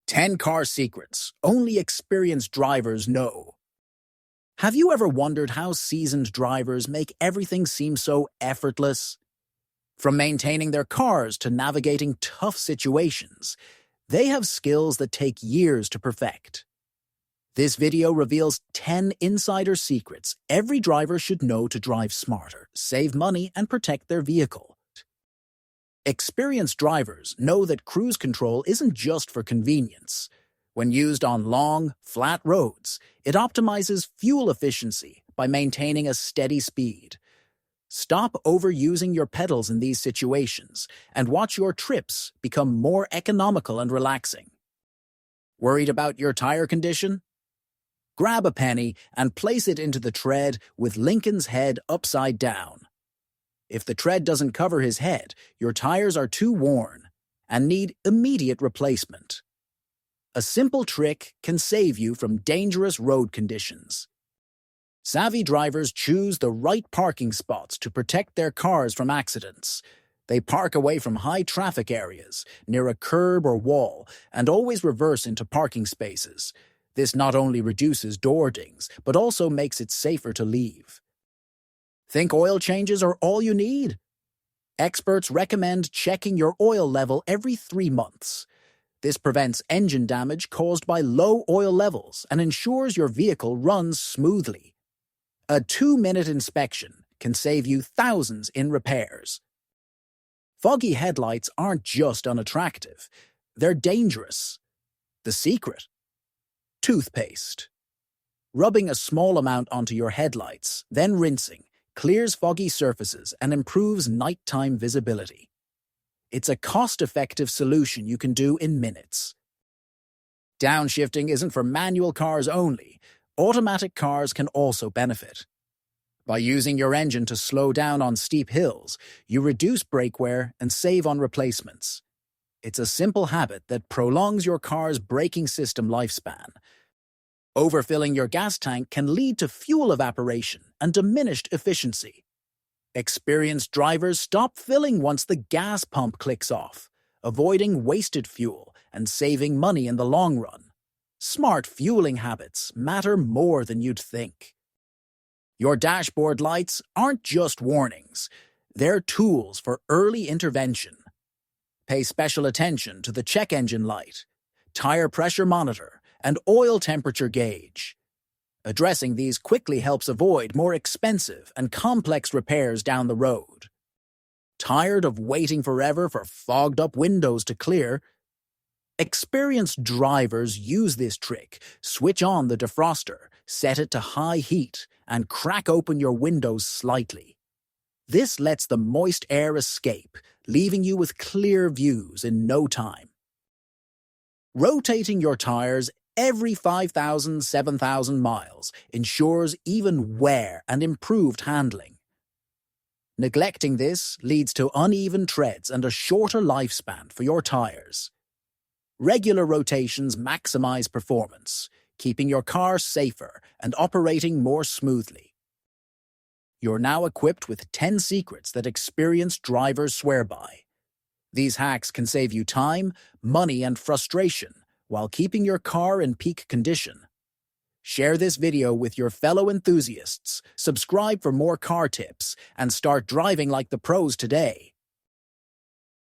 10 car secrets only experienced drivers know. Have you ever wondered how seasoned drivers make everything seem so effortless? From maintaining their cars to navigating tough situations, they have skills that take years to perfect. This video reveals 10 insider secrets every driver should know to drive smarter, save money, and protect their vehicle. Experienced drivers know that cruise control isn't just for convenience. When used on long, flat roads, it optimizes fuel efficiency by maintaining a steady speed. Stop overusing your pedals in these situations and watch your trips become more economical and relaxing. Worried about your tire condition? Grab a penny and place it into the tread with Lincoln's head upside down. If the tread doesn't cover his head, your tires are too worn and need immediate replacement. A simple trick can save you from dangerous road conditions. Savvy drivers choose the right parking spots to protect their cars from accidents. They park away from high traffic areas, near a curb or wall, and always reverse into parking spaces. This not only reduces door dings, but also makes it safer to leave. Think oil changes are all you need? Experts recommend checking your oil level every 3 months. This prevents engine damage caused by low oil levels and ensures your vehicle runs smoothly. A 2-minute inspection can save you thousands in repairs. Foggy headlights aren't just unattractive, they're dangerous. The secret? Toothpaste. Rubbing a small amount onto your headlights, then rinsing, clears foggy surfaces and improves nighttime visibility. It's a cost-effective solution you can do in minutes. Downshifting isn't for manual cars only. Automatic cars can also benefit. By using your engine to slow down on steep hills, you reduce brake wear and save on replacements. It's a simple habit that prolongs your car's braking system lifespan. Overfilling your gas tank can lead to fuel evaporation and diminished efficiency. Experienced drivers stop filling once the gas pump clicks off, avoiding wasted fuel and saving money in the long run. Smart fueling habits matter more than you'd think. Your dashboard lights aren't just warnings, they're tools for early intervention. Pay special attention to the check engine light, tire pressure monitor, and oil temperature gauge. Addressing these quickly helps avoid more expensive and complex repairs down the road. Tired of waiting forever for fogged-up windows to clear? Experienced drivers use this trick. Switch on the defroster, set it to high heat, and crack open your windows slightly. This lets the moist air escape, leaving you with clear views in no time. Rotating your tires every 5,000, 7,000 miles ensures even wear and improved handling. Neglecting this leads to uneven treads and a shorter lifespan for your tires. Regular rotations maximize performance, keeping your car safer and operating more smoothly. You're now equipped with 10 secrets that experienced drivers swear by. These hacks can save you time, money, and frustration while keeping your car in peak condition. Share this video with your fellow enthusiasts, subscribe for more car tips, and start driving like the pros today.